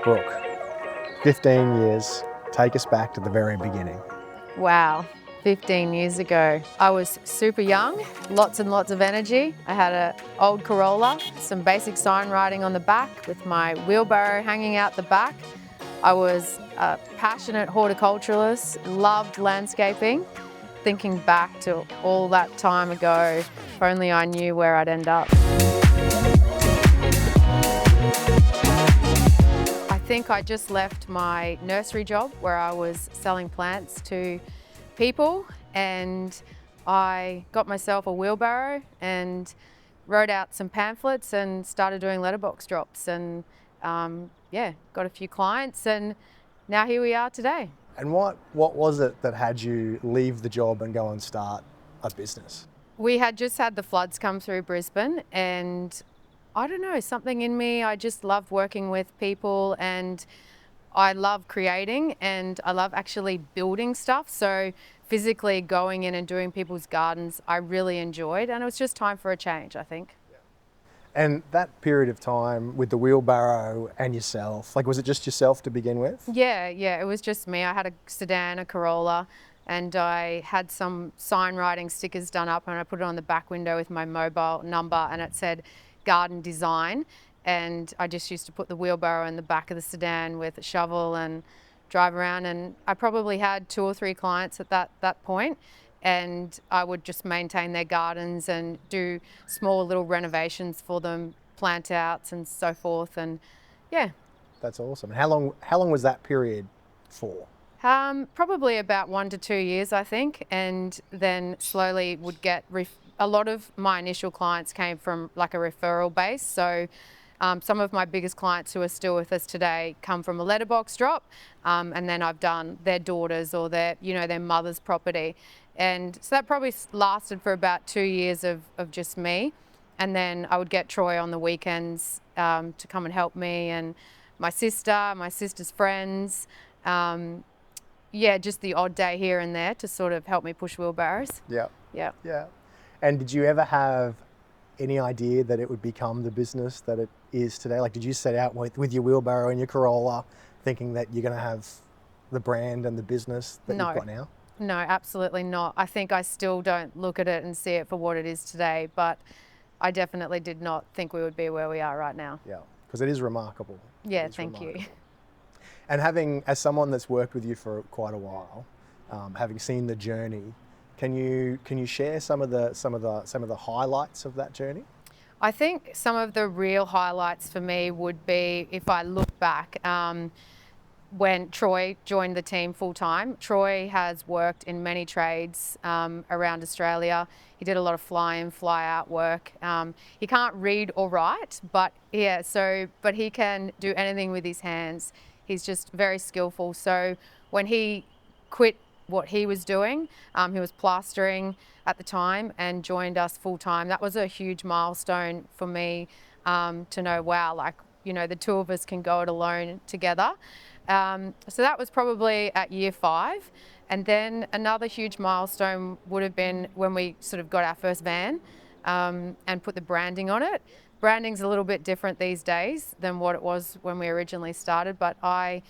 Brooke, 15 years, take us back to the very beginning. Wow, 15 years ago. I was super young, lots and lots of energy. I had an old Corolla, some basic sign writing on the back with my wheelbarrow hanging out the back. I was a passionate horticulturalist, loved landscaping. Thinking back to all that time ago, if only I knew where I'd end up. I think I just left my nursery job where I was selling plants to people, and I got myself a wheelbarrow and wrote out some pamphlets and started doing letterbox drops, and yeah, got a few clients, and now here we are today. And what was it that had you leave the job and go and start a business? We had just had the floods come through Brisbane, and I don't know, something in me, I just love working with people, and I love creating, and I love actually building stuff. So physically going in and doing people's gardens, I really enjoyed, and it was just time for a change, I think. And that period of time with the wheelbarrow and yourself, like was it just yourself to begin with? Yeah, it was just me. I had a sedan, a Corolla, and I had some sign writing stickers done up, and I put it on the back window with my mobile number, and it said garden design. And I just used to put the wheelbarrow in the back of the sedan with a shovel and drive around, and I probably had 2 or 3 clients at that point. And I would just maintain their gardens and do small little renovations for them, plant outs and so forth, and yeah. That's awesome. How long was that period for? Probably about 1 to 2 years, I think, and then slowly would get a lot of my initial clients came from like a referral base. So some of my biggest clients who are still with us today come from a letterbox drop, and then I've done their daughters or their mother's property. And so that probably lasted for about 2 years of just me. And then I would get Troy on the weekends to come and help me, and my sister's friends. Yeah, just the odd day here and there to sort of help me push wheelbarrows. Yeah. Yeah. Yeah. And did you ever have any idea that it would become the business that it is today? Like, did you set out with your wheelbarrow and your Corolla thinking that you're going to have the brand and the business that you've got now? No, absolutely not. I think I still don't look at it and see it for what it is today, but I definitely did not think we would be where we are right now. Yeah, because it is remarkable. Yeah, thank you. And as someone that's worked with you for quite a while, having seen the journey, can you share some of the highlights of that journey? I think some of the real highlights for me would be, if I look back, when Troy joined the team full time. Troy has worked in many trades around Australia. He did a lot of fly-in, fly-out work. He can't read or write, but he can do anything with his hands. He's just very skillful. So when he quit what he was doing, he was plastering at the time and joined us full time. That was a huge milestone for me to know, wow, the two of us can go it alone together. So that was probably at year 5. And then another huge milestone would have been when we sort of got our first van and put the branding on it. Branding's a little bit different these days than what it was when we originally started, but I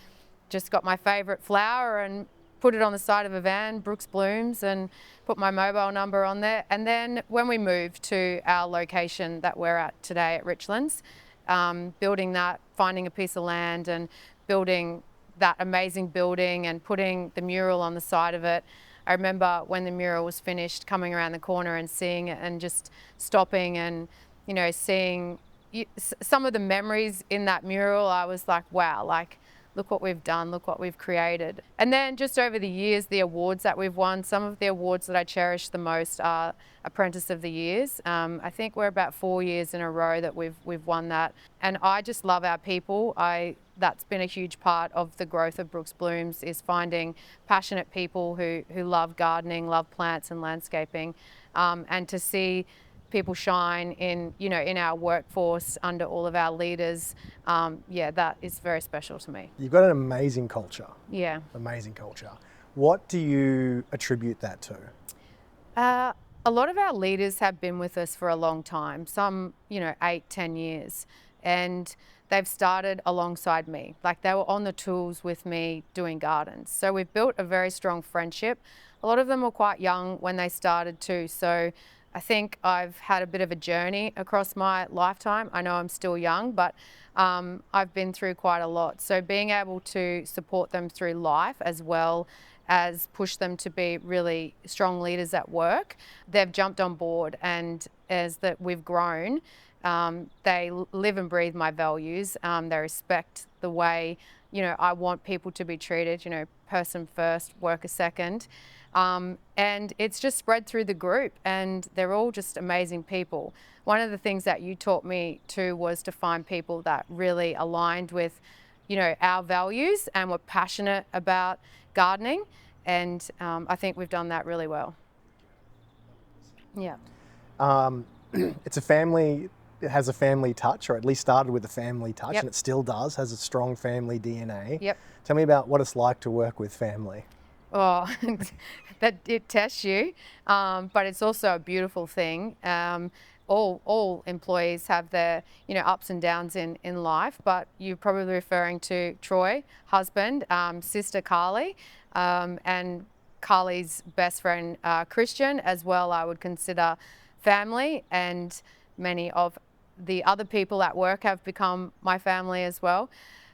just got my favourite flower and put it on the side of a van, BLOOMS, and put my mobile number on there. And then when we moved to our location that we're at today at Richlands, building that, finding a piece of land and building that amazing building and putting the mural on the side of it. I remember when the mural was finished, coming around the corner and seeing it and just stopping and, seeing some of the memories in that mural. I was like, wow, look what we've done, look what we've created. And then just over the years, the awards that we've won, some of the awards that I cherish the most are Apprentice of the Years. I think we're about 4 years in a row that we've won that. And I just love our people. That's been a huge part of the growth of Brooke's Blooms, is finding passionate people who love gardening, love plants and landscaping, and to see people shine in our workforce under all of our leaders. That is very special to me. You've got an amazing culture. Yeah. Amazing culture. What do you attribute that to? A lot of our leaders have been with us for a long time, some 8-10 years, and they've started alongside me. Like, they were on the tools with me doing gardens. So we've built a very strong friendship. A lot of them were quite young when they started too. So I think I've had a bit of a journey across my lifetime. I know I'm still young, but I've been through quite a lot. So being able to support them through life as well as push them to be really strong leaders at work, they've jumped on board. And as that we've grown, they live and breathe my values. They respect the way, I want people to be treated, person first, worker second. And it's just spread through the group, and they're all just amazing people. One of the things that you taught me too was to find people that really aligned with, our values and were passionate about gardening. And I think we've done that really well. Yeah. It's a family, it has a family touch, or at least started with a family touch, Yep. and it still does, has a strong family DNA. Yep. Tell me about what it's like to work with family. Oh, that it tests you, but it's also a beautiful thing. All employees have their ups and downs in life, but you're probably referring to Troy, husband, sister Carly, and Carly's best friend Christian as well. I would consider family, and many of the other people at work have become my family as well.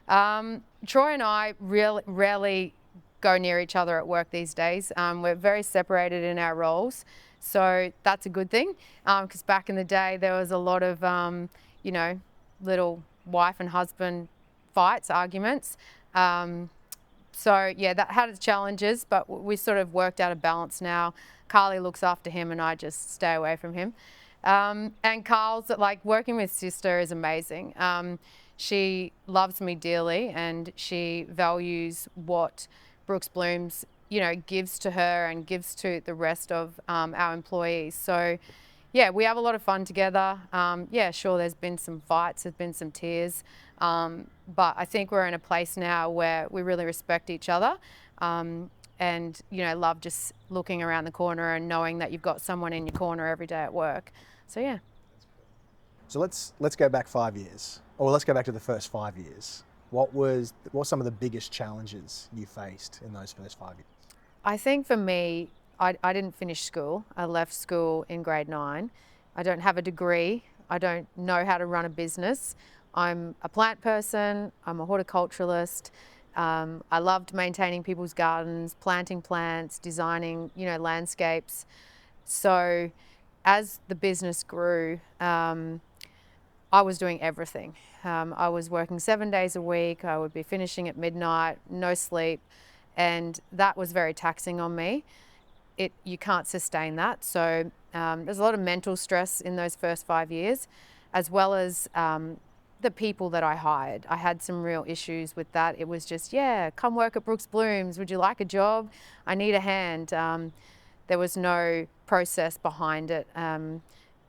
Troy and I rarely go near each other at work these days. We're very separated in our roles, so that's a good thing, because back in the day there was a lot of little wife and husband fights, arguments. So yeah, that had its challenges, but we sort of worked out a balance now. Carly looks after him and I just stay away from him. And Carl's, like, working with sister is amazing. She loves me dearly, and she values what Brooke's Blooms, gives to her and gives to the rest of our employees. So yeah, we have a lot of fun together. Yeah, sure, there's been some fights, there's been some tears, but I think we're in a place now where we really respect each other, and love just looking around the corner and knowing that you've got someone in your corner every day at work. So yeah. So let's go back 5 years, or let's go back to the first 5 years. What were some of the biggest challenges you faced in those first 5 years? I think for me, I didn't finish school. I left school in grade 9. I don't have a degree. I don't know how to run a business. I'm a plant person. I'm a horticulturalist. I loved maintaining people's gardens, planting plants, designing, landscapes. So as the business grew, I was doing everything. I was working 7 days a week. I would be finishing at midnight, no sleep, and that was very taxing on me. You can't sustain that. So there's a lot of mental stress in those first 5 years, as well as the people that I hired. I had some real issues with that. It was just, yeah, come work at Brooke's Blooms. Would you like a job? I need a hand. There was no process behind it.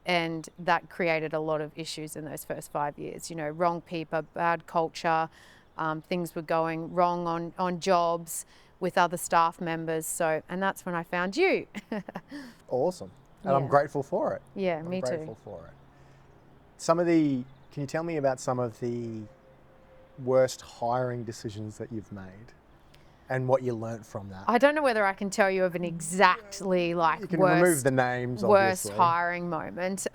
And that created a lot of issues in those first 5 years. Wrong people, bad culture, things were going wrong on jobs with other staff members. So, and that's when I found you. Awesome. And Yeah. I'm grateful for it. Yeah, me too. I'm grateful for it. Can you tell me about some of the worst hiring decisions that you've made and what you learnt from that? I don't know whether I can tell you of an exactly You can remove the names, worst obviously. hiring moment.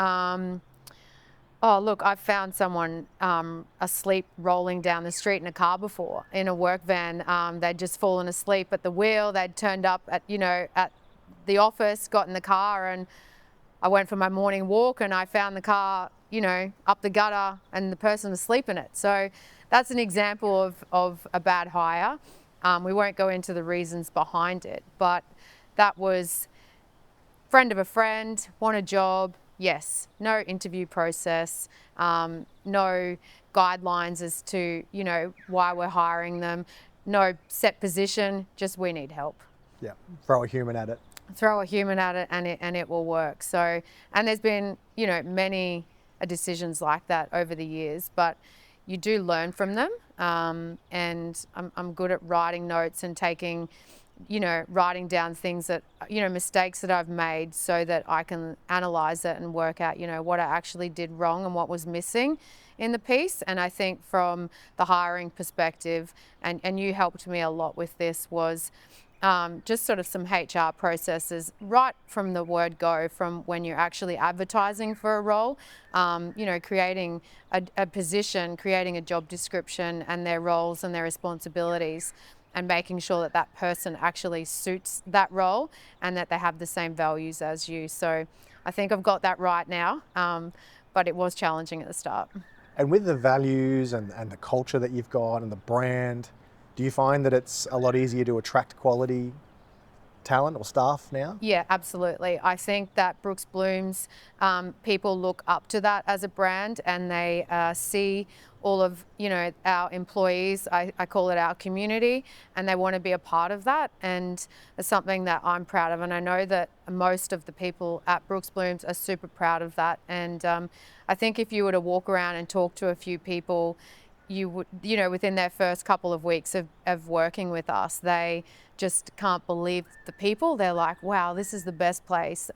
Oh, look, I've found someone asleep rolling down the street in a car before, in a work van. They'd just fallen asleep at the wheel. They'd turned up at the office, got in the car, and I went for my morning walk and I found the car, up the gutter and the person asleep in it. So that's an example of a bad hire. We won't go into the reasons behind it, but that was friend of a friend, want a job. Yes, no interview process, no guidelines as to, why we're hiring them, no set position, just we need help. Yeah, throw a human at it. Throw a human at it and it will work. So, and there's been, many decisions like that over the years, but you do learn from them. And I'm good at writing notes and taking, writing down things that, mistakes that I've made so that I can analyze it and work out, what I actually did wrong and what was missing in the piece. And I think from the hiring perspective, and you helped me a lot with this, was just sort of some HR processes right from the word go, from when you're actually advertising for a role, creating a position, creating a job description and their roles and their responsibilities, and making sure that that person actually suits that role and that they have the same values as you. So I think I've got that right now, but it was challenging at the start. And with the values and the culture that you've got and the brand, do you find that it's a lot easier to attract quality talent or staff now? Yeah, absolutely. I think that Brooks Blooms, people look up to that as a brand, and they see all of our employees. I call it our community, and they want to be a part of that. And it's something that I'm proud of, and I know that most of the people at Brooks Blooms are super proud of that. And I think if you were to walk around and talk to a few people, you would, within their first couple of weeks of working with us, they just can't believe the people. They're like, wow, this is the best place.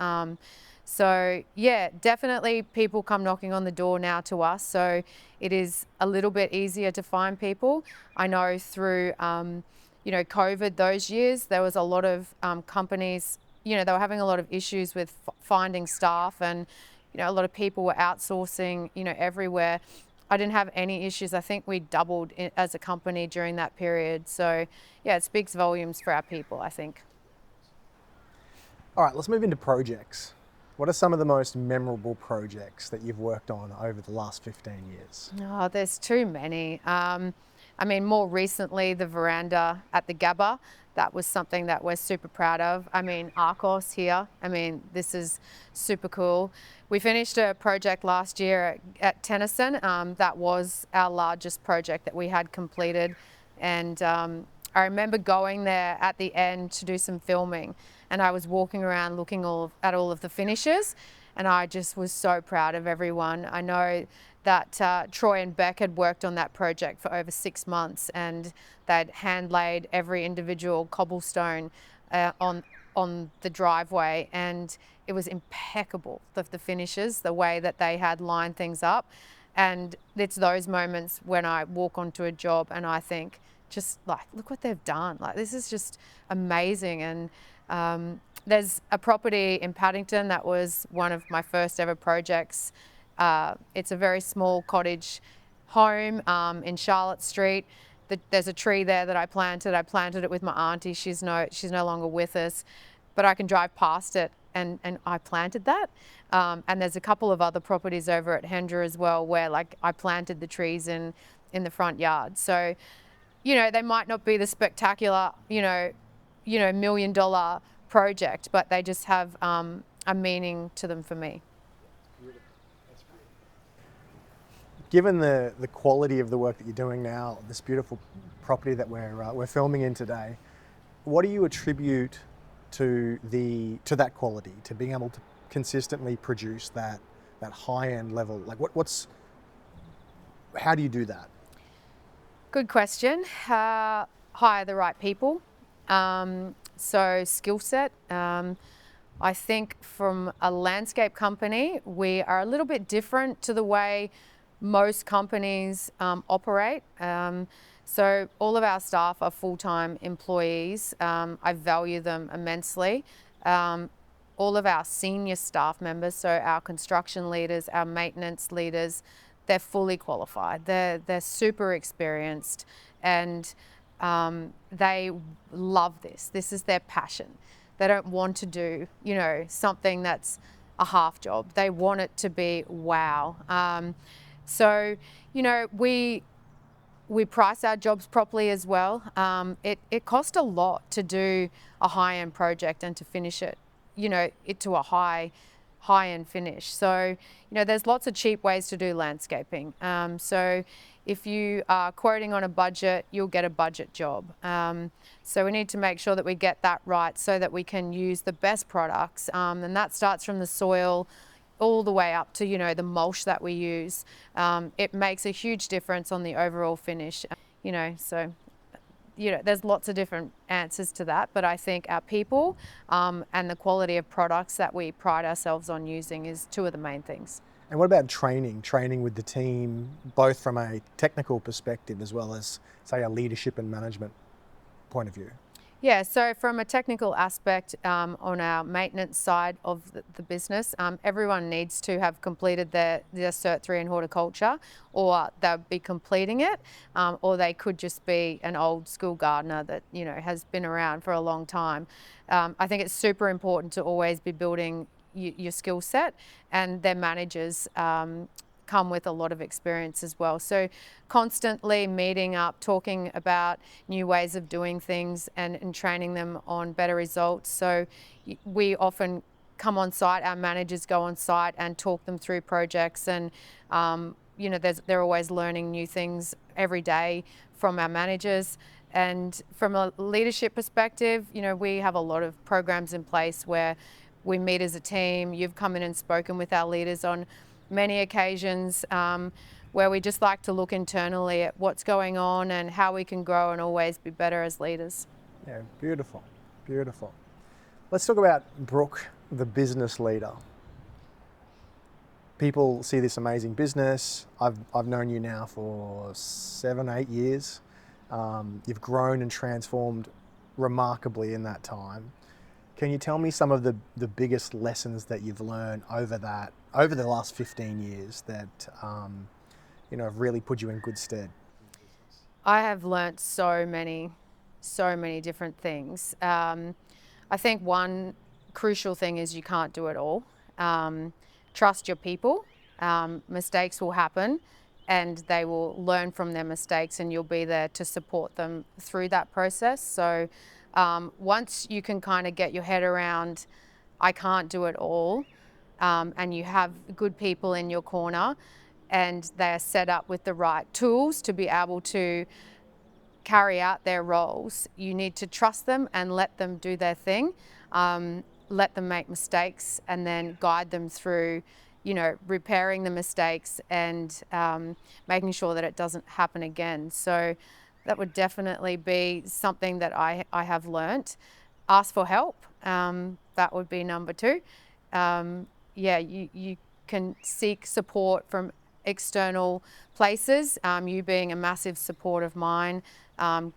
So yeah, definitely people come knocking on the door now to us. So it is a little bit easier to find people. I know through, COVID, those years, there was a lot of companies, they were having a lot of issues with finding staff, and, a lot of people were outsourcing, everywhere. I didn't have any issues. I think we doubled as a company during that period. So yeah, it speaks volumes for our people, I think. All right, let's move into projects. What are some of the most memorable projects that you've worked on over the last 15 years? Oh, there's too many. More recently, the veranda at the Gabba, that was something that we're super proud of. Arcos here, this is super cool. We finished a project last year at Tennyson. That was our largest project that we had completed. And I remember going there at the end to do some filming, and I was walking around looking at all of the finishes, and I just was so proud of everyone. I know that Troy and Beck had worked on that project for over 6 months, and they'd hand laid every individual cobblestone on the driveway, and it was impeccable, the finishes, the way that they had lined things up. And it's those moments when I walk onto a job and I think, just like, look what they've done. Like, this is just amazing. And there's a property in Paddington that was one of my first ever projects. It's a very small cottage home in Charlotte Street. There's a tree there that I planted. I planted it with my auntie. She's no longer with us, but I can drive past it, and I planted that. And there's a couple of other properties over at Hendra as well, where I planted the trees in the front yard. So, they might not be the spectacular, $1 million project, but they just have a meaning to them for me. Given the quality of the work that you're doing now, this beautiful property that we're filming in today, what do you attribute to that quality, to being able to consistently produce that high-end level? How do you do that? Good question. Hire the right people. So skill set. I think from a landscape company, we are a little bit different to the way most companies operate. So all of our staff are full-time employees. I value them immensely. All of our senior staff members, so our construction leaders, our maintenance leaders, they're fully qualified. They're super experienced, and they love this. This is their passion. They don't want to do, something that's a half job. They want it to be wow. So, we price our jobs properly as well. It costs a lot to do a high-end project and to finish it, to a high-end finish. So, there's lots of cheap ways to do landscaping. So if you are quoting on a budget, you'll get a budget job. So we need to make sure that we get that right so that we can use the best products. And that starts from the soil all the way up to, the mulch that we use. It makes a huge difference on the overall finish, so there's lots of different answers to that, but I think our people and the quality of products that we pride ourselves on using is two of the main things. And what about training with the team, both from a technical perspective as well as, say, a leadership and management point of view? Yeah, so from a technical aspect on our maintenance side of the business, everyone needs to have completed their Cert 3 in horticulture, or they'll be completing it, or they could just be an old school gardener that has been around for a long time. I think it's super important to always be building your skill set, and their managers come with a lot of experience as well. So constantly meeting up, talking about new ways of doing things and training them on better results. So we often come on site, our managers go on site and talk them through projects, and they're always learning new things every day from our managers. And from a leadership perspective, we have a lot of programs in place where we meet as a team. You've come in and spoken with our leaders on many occasions where we just like to look internally at what's going on and how we can grow and always be better as leaders. Yeah, beautiful, beautiful. Let's talk about Brooke, the business leader. People see this amazing business. I've known you now for 7, 8 years. You've grown and transformed remarkably in that time. Can you tell me some of the biggest lessons that you've learned over the last 15 years that have really put you in good stead? I have learnt so many different things. I think one crucial thing is you can't do it all. Trust your people. Mistakes will happen, and they will learn from their mistakes, and you'll be there to support them through that process. So once you can kind of get your head around, I can't do it all, and you have good people in your corner and they're set up with the right tools to be able to carry out their roles, you need to trust them and let them do their thing. Let them make mistakes and then guide them through repairing the mistakes and making sure that it doesn't happen again. So that would definitely be something that I have learnt. Ask for help. That would be number 2. You can seek support from external places. You being a massive support of mine,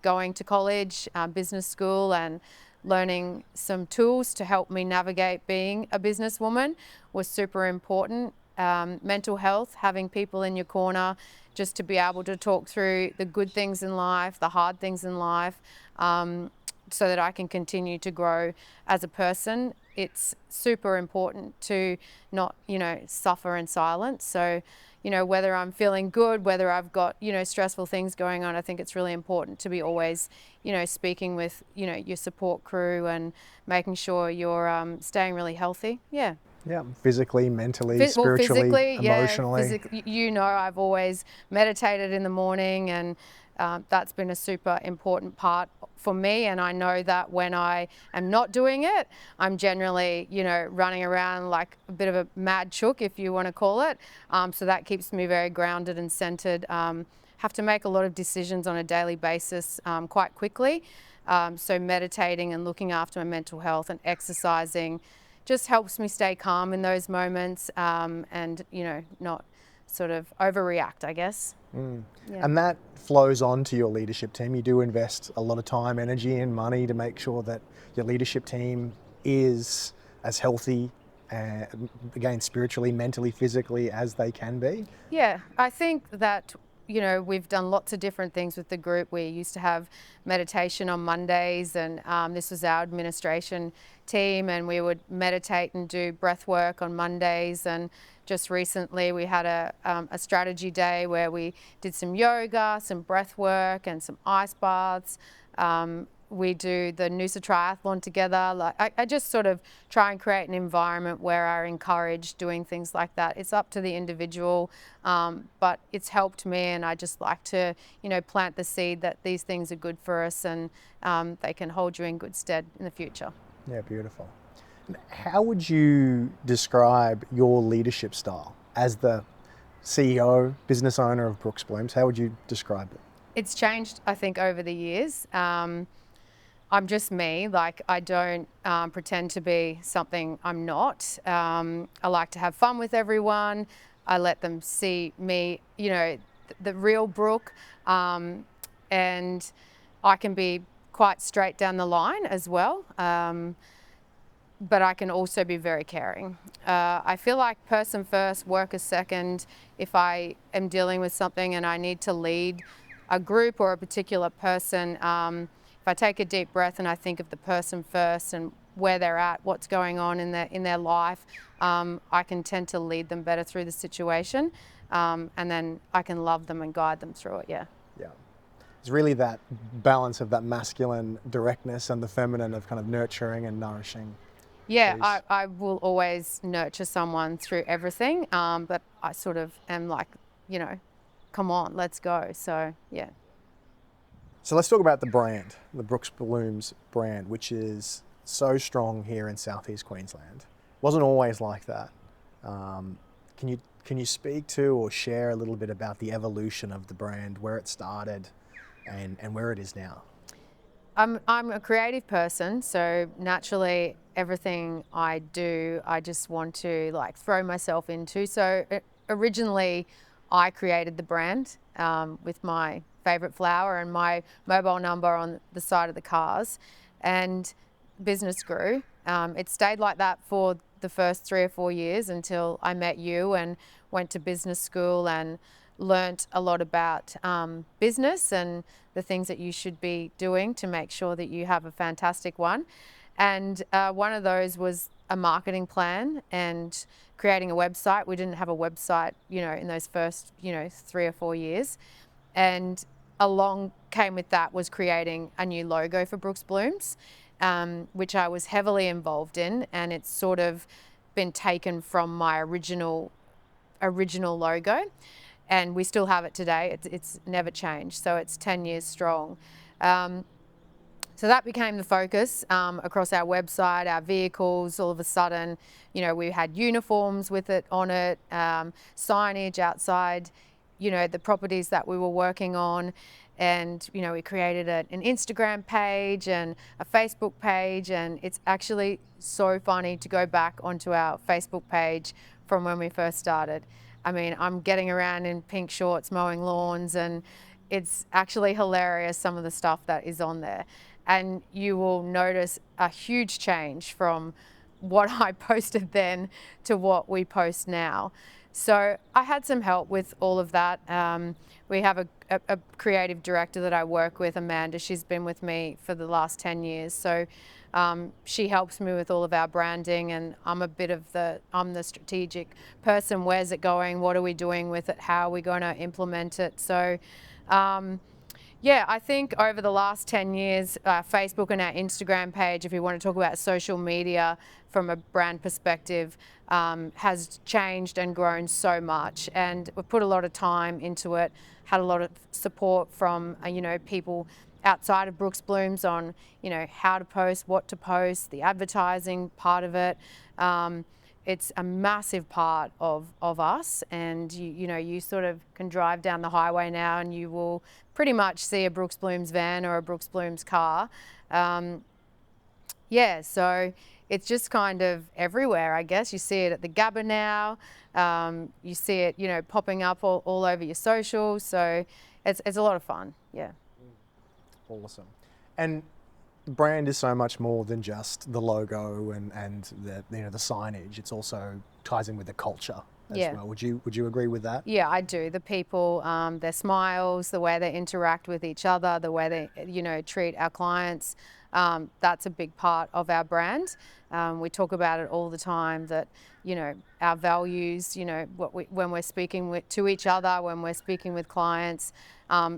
going to college, business school, and learning some tools to help me navigate being a businesswoman was super important. Mental health, having people in your corner just to be able to talk through the good things in life, the hard things in life, so that I can continue to grow as a person. It's super important to not, suffer in silence. So, whether I'm feeling good, whether I've got, stressful things going on, I think it's really important to be always, speaking with, your support crew and making sure you're staying really healthy. Yeah. Yeah, physically, mentally, spiritually, emotionally. Yeah, I've always meditated in the morning, and that's been a super important part for me. And I know that when I am not doing it, I'm generally, running around like a bit of a mad chook, if you want to call it. So that keeps me very grounded and centered. Have to make a lot of decisions on a daily basis quite quickly. So meditating and looking after my mental health and exercising just helps me stay calm in those moments and, not sort of overreact, I guess. Yeah. And that flows on to your leadership team. You do invest a lot of time, energy and money to make sure that your leadership team is as healthy, again, spiritually, mentally, physically as they can be. Yeah, I think that we've done lots of different things with the group. We used to have meditation on Mondays, and this was our administration team, and we would meditate and do breath work on Mondays. And just recently we had a strategy day where we did some yoga, some breath work, and some ice baths. We do the Noosa Triathlon together. I just sort of try and create an environment where I encourage doing things like that. It's up to the individual, but it's helped me, and I just like to, plant the seed that these things are good for us, and they can hold you in good stead in the future. Yeah, beautiful. How would you describe your leadership style as the CEO, business owner of Brooke's Blooms? How would you describe it? It's changed, I think, over the years. I'm just me. Like, I don't pretend to be something I'm not. I like to have fun with everyone. I let them see me, you know, the real Brooke. And I can be quite straight down the line as well. But I can also be very caring. I feel like person first, worker second. If I am dealing with something and I need to lead a group or a particular person, if I take a deep breath and I think of the person first and where they're at, what's going on in their life, I can tend to lead them better through the situation, and then I can love them and guide them through it. Yeah. Yeah. It's really that balance of that masculine directness and the feminine of kind of nurturing and nourishing. Yeah, I will always nurture someone through everything, but I sort of am like, you know, come on, let's go. So, yeah. So let's talk about the brand, the Brooke's Blooms brand, which is so strong here in Southeast Queensland. Wasn't always like that. Can you speak to or share a little bit about the evolution of the brand, where it started and where it is now? I'm a creative person, so naturally everything I do, I just want to like throw myself into. So originally I created the brand with my favorite flower and my mobile number on the side of the cars, and business grew. It stayed like that for the first 3 or 4 years until I met you and went to business school and learnt a lot about business and the things that you should be doing to make sure that you have a fantastic one. And one of those was a marketing plan and creating a website. We didn't have a website, you know, in those first, 3 or 4 years. And along came with that was creating a new logo for Brooke's Blooms, which I was heavily involved in, and it's sort of been taken from my original logo, and we still have it today. It's never changed, so it's 10 years strong. So that became the focus across our website, our vehicles. All of a sudden, we had uniforms with it on it, signage outside, the properties that we were working on. And, we created an Instagram page and a Facebook page. And it's actually so funny to go back onto our Facebook page from when we first started. I mean, I'm getting around in pink shorts, mowing lawns, and it's actually hilarious, some of the stuff that is on there. And you will notice a huge change from what I posted then to what we post now. So I had some help with all of that. We have a creative director that I work with, Amanda. She's been with me for the last 10 years. So she helps me with all of our branding, and I'm the strategic person. Where's it going? What are we doing with it? How are we going to implement it? So yeah, I think over the last 10 years, Facebook and our Instagram page, if you want to talk about social media from a brand perspective, has changed and grown so much. And we've put a lot of time into it, had a lot of support from, people outside of Brooke's Blooms on, how to post, what to post, the advertising part of it. It's a massive part of us, and you sort of can drive down the highway now and you will pretty much see a Brooke's Blooms van or a Brooke's Blooms car. Yeah, so it's just kind of everywhere, I guess. You see it at the Gabba now. You see it, popping up all over your socials. So it's a lot of fun. Yeah. Awesome. And the brand is so much more than just the logo and the the signage. It's also ties in with the culture as well. Would you agree with that? Yeah, I do. The people, their smiles, the way they interact with each other, the way they treat our clients. That's a big part of our brand. We talk about it all the time, that our values, when we're speaking to each other, when we're speaking with clients,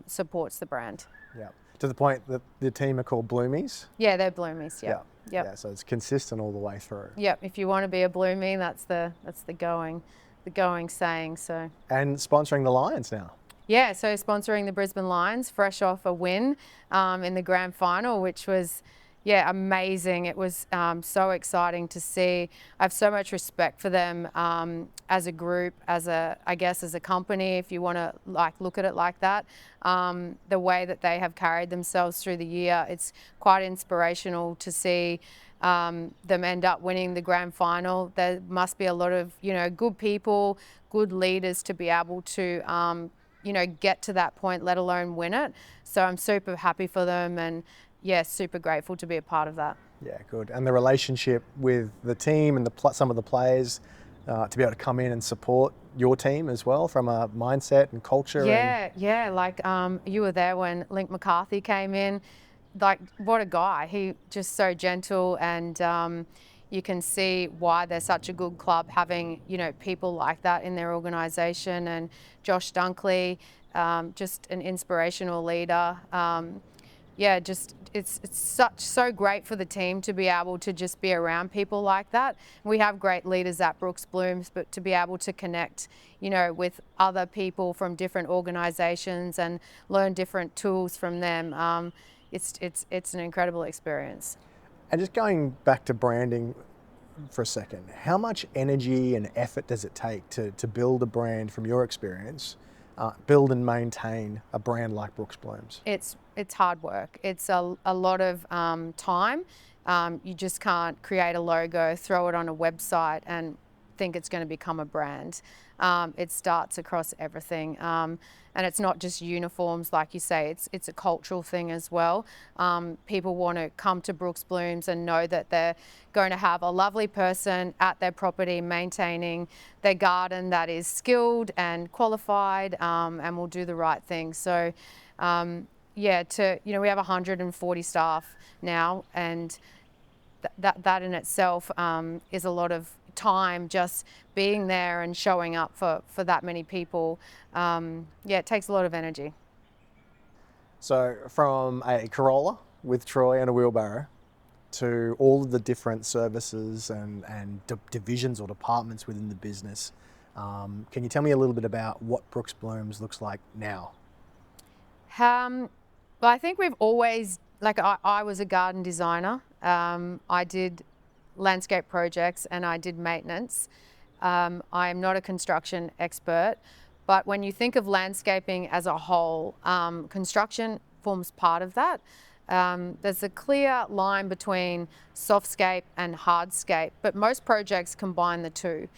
supports the brand. Yeah. To the point that the team are called Bloomies? Yeah, they're Bloomies, yeah. Yeah, so it's consistent all the way through. Yep, if you want to be a Bloomie, that's the going saying. So. And sponsoring the Lions now. Yeah, so sponsoring the Brisbane Lions, fresh off a win in the grand final, which was, yeah, amazing. It was so exciting to see. I have so much respect for them as a group, I guess as a company, if you want to like look at it like that. The way that they have carried themselves through the year, it's quite inspirational to see them end up winning the grand final. There must be a lot of, you know, good people, good leaders to be able to you know, get to that point, let alone win it. So I'm super happy for them, and yeah, super grateful to be a part of that. Yeah, good. And the relationship with the team and some of the players to be able to come in and support your team as well from a mindset and culture. And Yeah, like you were there when Link McCarthy came in. Like, what a guy. He just so gentle, and you can see why they're such a good club, having, you know, people like that in their organisation. And Josh Dunkley, just an inspirational leader. Yeah, just it's so great for the team to be able to just be around people like that. We have great leaders at Brooks Blooms, but to be able to connect, you know, with other people from different organisations and learn different tools from them, it's an incredible experience. and just going back to branding for a second, how much energy and effort does it take to build a brand from your experience, build and maintain a brand like Brooks Blooms? It's hard work. It's a lot of time. You just can't create a logo, throw it on a website, and think it's going to become a brand. It starts across everything, and it's not just uniforms, like you say. It's a cultural thing as well. People want to come to Brooks Blooms and know that they're going to have a lovely person at their property maintaining their garden that is skilled and qualified, and will do the right thing. So. Yeah, you know, we have 140 staff now, and that in itself is a lot of time just being there and showing up for that many people. Yeah, it takes a lot of energy. So from a Corolla with Troy and a wheelbarrow to all of the different services and divisions or departments within the business, can you tell me a little bit about what Brooks Blooms looks like now? Well, I think we've always, like, I was a garden designer. I did landscape projects and I did maintenance. I am not a construction expert, but when you think of landscaping as a whole, construction forms part of that. There's a clear line between softscape and hardscape, but most projects combine the two.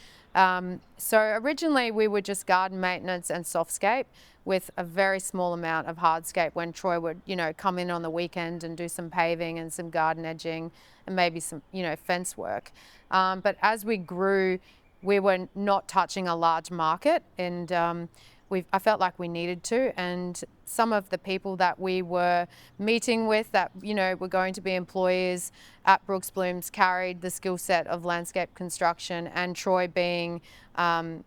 So originally we were just garden maintenance and softscape with a very small amount of hardscape when Troy would, you know, come in on the weekend and do some paving and some garden edging and maybe some, you know, fence work. But as we grew, we were not touching a large market, and I felt like we needed to. And some of the people that we were meeting with that, you know, were going to be employees at Brooks Blooms carried the skill set of landscape construction, and Troy being a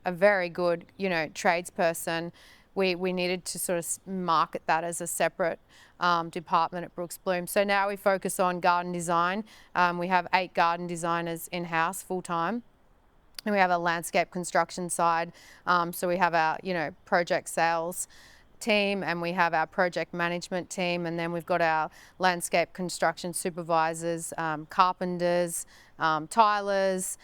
very good, you know, tradesperson, we needed to sort of market that as a separate department at Brooks Blooms. So now we focus on garden design. We have 8 garden designers in-house full-time. And we have a landscape construction side. So we have our, you know, project sales team, and we have our project management team, and then we've got our landscape construction supervisors, carpenters, tilers.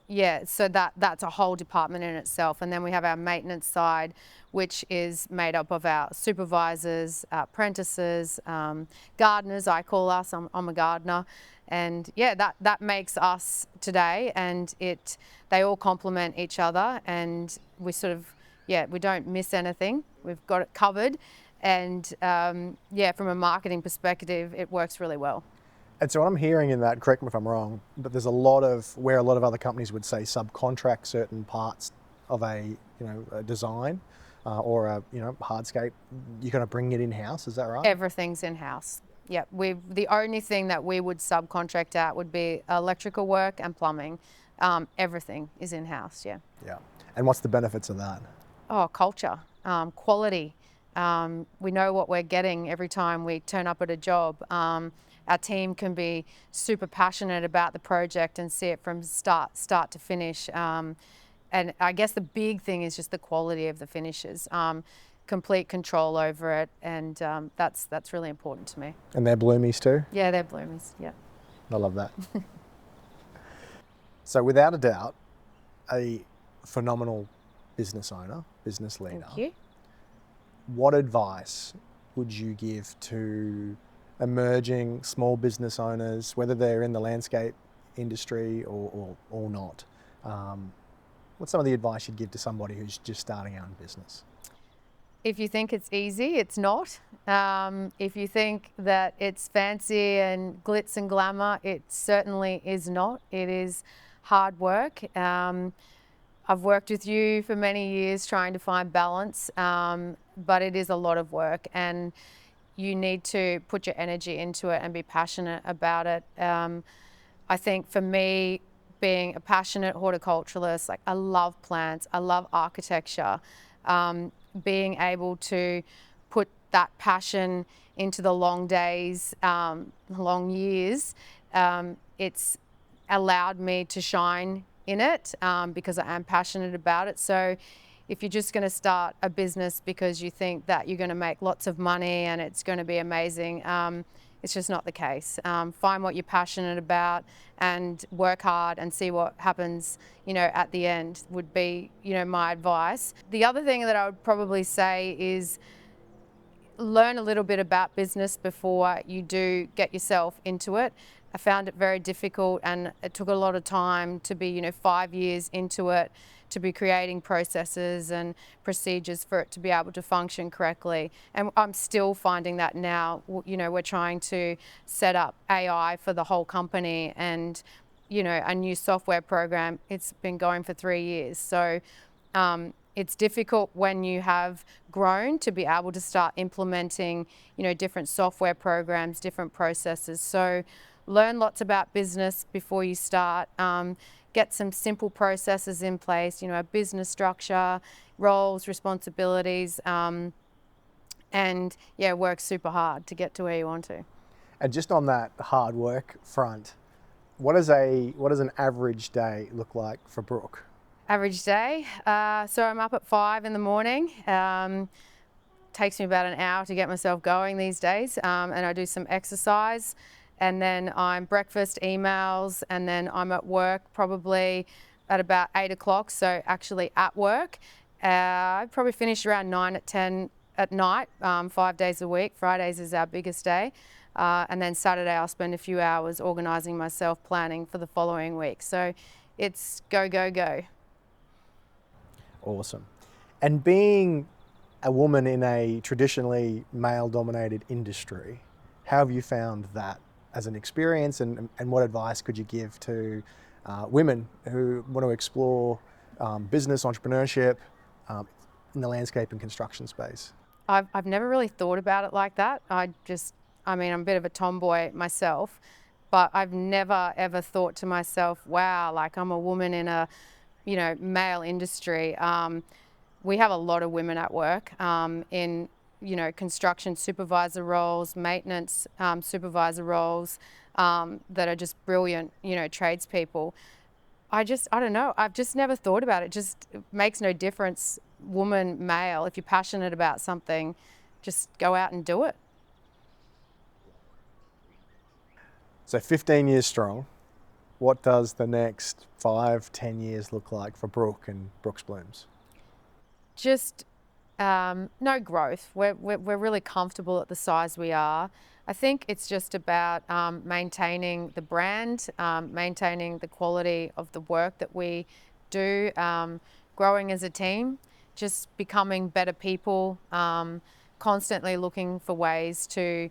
Yeah, so that's a whole department in itself. And then we have our maintenance side, which is made up of our supervisors, our apprentices, gardeners, I call us. I'm a gardener. And yeah, that makes us today, and they all complement each other, and we sort of, yeah, we don't miss anything. We've got it covered, and yeah, from a marketing perspective, it works really well. And so what I'm hearing in that, correct me if I'm wrong, but there's a lot of other companies would say subcontract certain parts of a design or a hardscape. You're going to bring it in house. Is that right? Everything's in house. Yeah, the only thing that we would subcontract out would be electrical work and plumbing. Everything is in house. Yeah. Yeah. And what's the benefits of that? Oh, culture, quality. We know what we're getting every time we turn up at a job. Our team can be super passionate about the project and see it from start to finish. And I guess the big thing is just the quality of the finishes. complete control over it, and that's really important to me. And they're Bloomies too? Yeah, they're BLOOMS, yeah. I love that. So without a doubt, a phenomenal business owner, business leader. Thank you. What advice would you give to emerging small business owners, whether they're in the landscape industry or not? What's some of the advice you'd give to somebody who's just starting out in business? If you think it's easy, it's not. If you think that it's fancy and glitz and glamour, it certainly is not. It is hard work. I've worked with you for many years trying to find balance, but it is a lot of work, and you need to put your energy into it and be passionate about it. I think for me, being a passionate horticulturalist, like I love plants, I love architecture, being able to put that passion into the long days, long years, it's allowed me to shine in it because I am passionate about it. So if you're just going to start a business because you think that you're going to make lots of money and it's going to be amazing, it's just not the case. Find what you're passionate about and work hard and see what happens, at the end would be, my advice. The other thing that I would probably say is learn a little bit about business before you do get yourself into it. I found it very difficult, and it took a lot of time to be, 5 years into it, to be creating processes and procedures for it to be able to function correctly. And I'm still finding that now. We're trying to set up AI for the whole company and, a new software program. It's been going for 3 years. So it's difficult when you have grown to be able to start implementing, different software programs, different processes. So learn lots about business before you start. Get some simple processes in place, a business structure, roles, responsibilities, and work super hard to get to where you want to. And just on that hard work front, what does an average day look like for Brooke? Average day. So I'm up at 5 in the morning. Takes me about an hour to get myself going these days, and I do some exercise. And then I'm breakfast, emails, and then I'm at work probably at about 8 o'clock. So actually at work, I probably finish around 9 at 10 at night, 5 days a week. Fridays is our biggest day. And then Saturday I'll spend a few hours organising myself, planning for the following week. So it's go, go, go. Awesome. And being a woman in a traditionally male-dominated industry, how have you found that as an experience, and what advice could you give to women who want to explore business, entrepreneurship in the landscape and construction space? I've never really thought about it like that. I'm a bit of a tomboy myself, but I've never ever thought to myself, wow, like I'm a woman in a, male industry. We have a lot of women at work in, construction supervisor roles, maintenance supervisor roles that are just brilliant, tradespeople. I don't know. I've just never thought about it. Just it makes no difference, woman, male. If you're passionate about something, just go out and do it. So 15 years strong, what does the next 5-10 years look like for Brooke and Brooke's Blooms? Just no growth. We're really comfortable at the size we are. I think it's just about maintaining the brand, maintaining the quality of the work that we do, growing as a team, just becoming better people, constantly looking for ways to,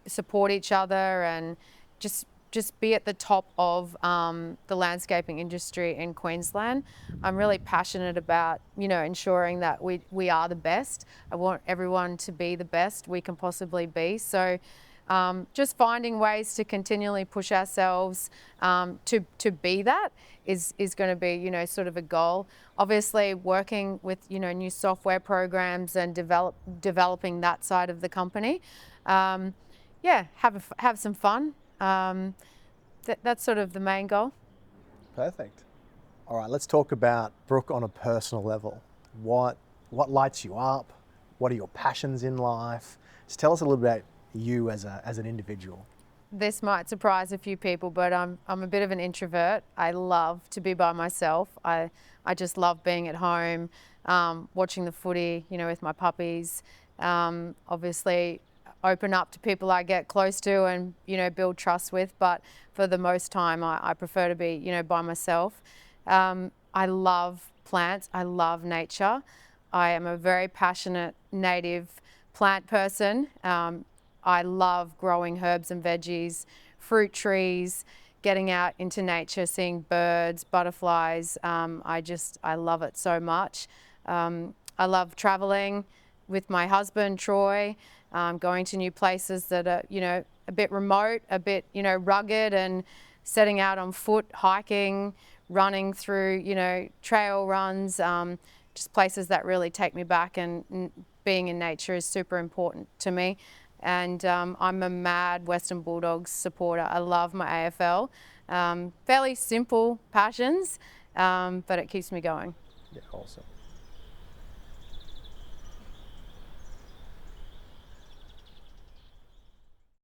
support each other and just be at the top of the landscaping industry in Queensland. I'm really passionate about, ensuring that we are the best. I want everyone to be the best we can possibly be. So just finding ways to continually push ourselves to be that is going to be, sort of a goal. Obviously working with, new software programs and developing that side of the company. Have some fun. That's sort of the main goal. Perfect. All right, let's talk about Brooke on a personal level. What what lights you up? What are your passions in life? Just tell us a little bit about you as an individual. This might surprise a few people, but I'm a bit of an introvert. I love to be by myself. I just love being at home, watching the footy, you know, with my puppies. Obviously, open up to people I get close to and, you know, build trust with. But for the most time, I prefer to be, you know, by myself. I love plants. I love nature. I am a very passionate native plant person. I love growing herbs and veggies, fruit trees, getting out into nature, seeing birds, butterflies. I love it so much. I love traveling with my husband, Troy, going to new places that are, you know, a bit remote, a bit, you know, rugged, and setting out on foot, hiking, running through, you know, trail runs, just places that really take me back, and being in nature is super important to me. And I'm a mad Western Bulldogs supporter. I love my AFL. Fairly simple passions, but it keeps me going. Yeah, awesome.